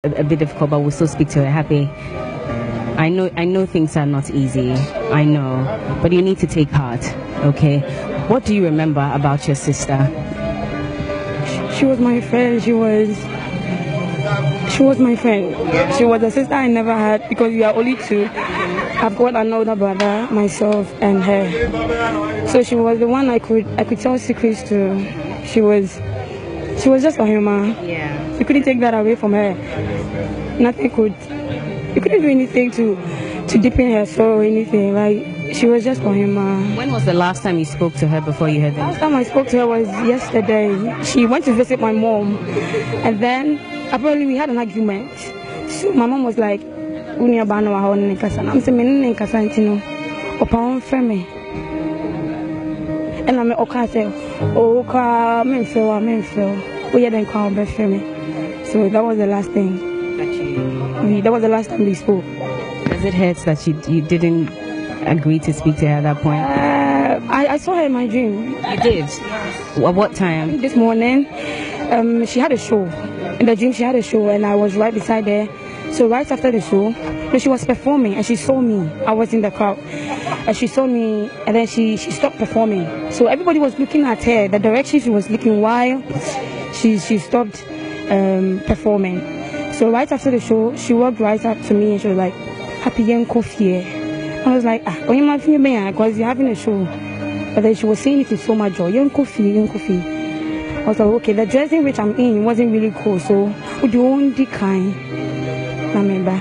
a bit difficult, but we'll still speak to her. Happy. I know things are not easy. I know, but you need to take heart. Okay. What do you remember about your sister? She was my friend. She was my friend. She was a sister I never had because we are only two. I've got another brother, myself, and her. So she was the one I could tell secrets to. She was just a human. Yeah. You couldn't take that away from her. Nothing could. You couldn't do anything to deepen her sorrow or anything. Like, she was just a human. When was the last time you spoke to her before you heard that? Last time I spoke to her was yesterday. She went to visit my mom, and then apparently we had an argument. So my mom was like, "Uni abano wa hone nkasa." I'm saying, "Menene nkasa ntino." Opa on frame. And I'm okay. Oh, ka menfeel. Oh yeah, then come be frame. So that was the last thing. That was the last time we spoke. Does it hurt that you didn't agree to speak to her at that point? I saw her in my dream. You did? At what time? This morning, she had a show. In the dream, she had a show, and I was right beside her. So right after the show, she was performing, and she saw me. I was in the crowd, and she saw me, and then she stopped performing. So everybody was looking at her, the direction she was looking while she stopped performing. So right after the show, she walked right up to me, and she was like, "Happy young coffee." I was like, "Oh, you might feel me because you're having a show." But then she was saying it with so much joy. Young coffee. I was like, okay, the dressing which I'm in wasn't really cool, so would you only kind? I remember.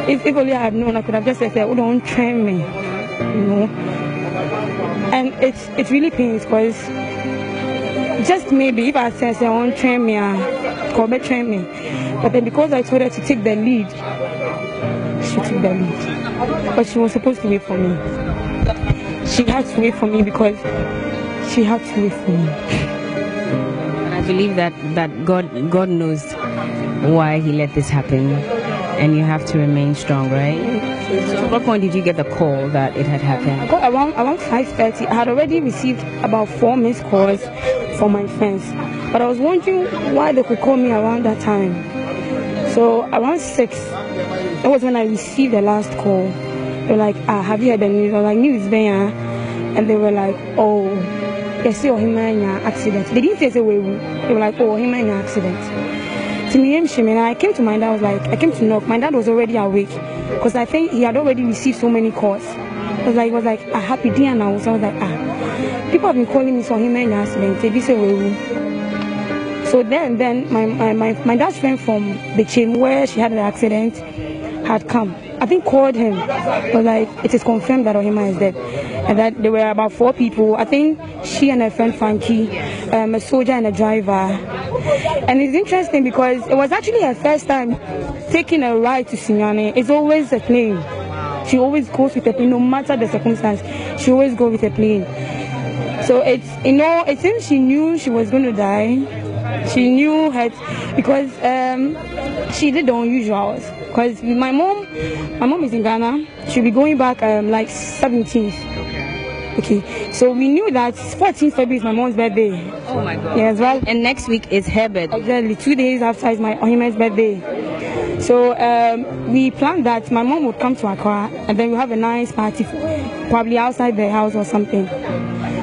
If only I had known, I could have just said, "Oh, don't train me," you know. And it really pains because just maybe if I said, "I won't train me," Kobe train me. But then because I told her to take the lead, she took the lead. But she was supposed to wait for me. She had to wait for me because she had to wait for me. And I believe that God knows why He let this happen, and you have to remain strong, right? So at what point did you get the call that it had happened? I got around 5:30. I had already received about 4 missed calls from my friends, but I was wondering why they could call me around that time. So around 6, that was when I received the last call. They were like, "Have you heard the news?" I was like, "News there," and they were like, "Oh, yes, oh, him in an accident." They didn't say they were like, "Oh, him in an accident." To me, and I came to my dad. I came to knock. My dad was already awake because I think he had already received so many calls. It was like, "A happy day now." So I was like, people have been calling me for him in an accident. They say we. So then my dad's friend from the chain where she had the accident had come. I think called him, but like it is confirmed that Ohima is dead, and that there were about 4 people. I think she and her friend Frankie, a soldier and a driver. And it's interesting because it was actually her first time taking a ride to Sinyane. It's always a plane. She always goes with a plane, no matter the circumstance. She always goes with a plane. So it seems she knew she was going to die. She knew her because she did the unusuals. Because my mom is in Ghana. She'll be going back like 17th. Okay, so we knew that 14th February is my mom's birthday. Oh my God. Yes, right. And next week is her birthday. Exactly, 2 days after is my Ohime's birthday. So we planned that my mom would come to Accra and then we'll have a nice party for her, probably outside the house or something.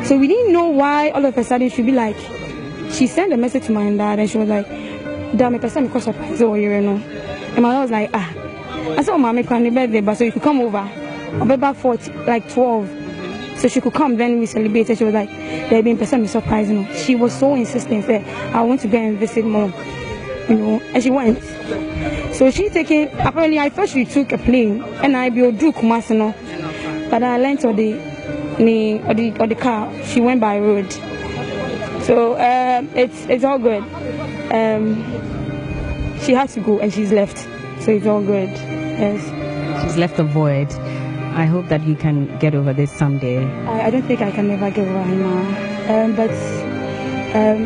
So we didn't know why all of a sudden she'd be like, she sent a message to my dad and she was like, "Damn, person because surprise over here, you know." And my dad was like, I said, "Mommy, can birthday, but so you could come over." I'll be back for like 12. So she could come, then we celebrated. She was like, "There been person surprise, you know." She was so insistent, said, "I want to go and visit mom," you know, and she went. So she taking, apparently I thought she took a plane and I be do Kumasi, no, but I learned on the car. She went by road. So it's all good. She has to go and she's left, so it's all good. Yes. She's left a void. I hope that you can get over this someday. I don't think I can ever get over her now. But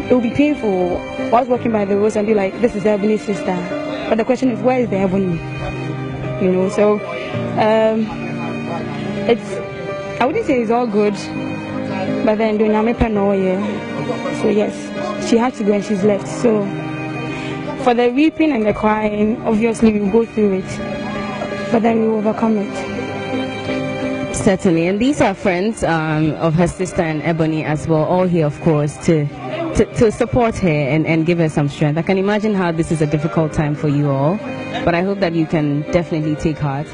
it will be painful. I was walking by the road and be like, "This is Ebony's sister." But the question is, where is the Ebony? You know, so I wouldn't say it's all good, but then doing So yes, she had to go and she's left. So for the weeping and the crying, obviously we go through it, but then we overcome it. Certainly, and these are friends of her sister and Ebony as well, all here, of course, to support her and give her some strength. I can imagine how this is a difficult time for you all, but I hope that you can definitely take heart.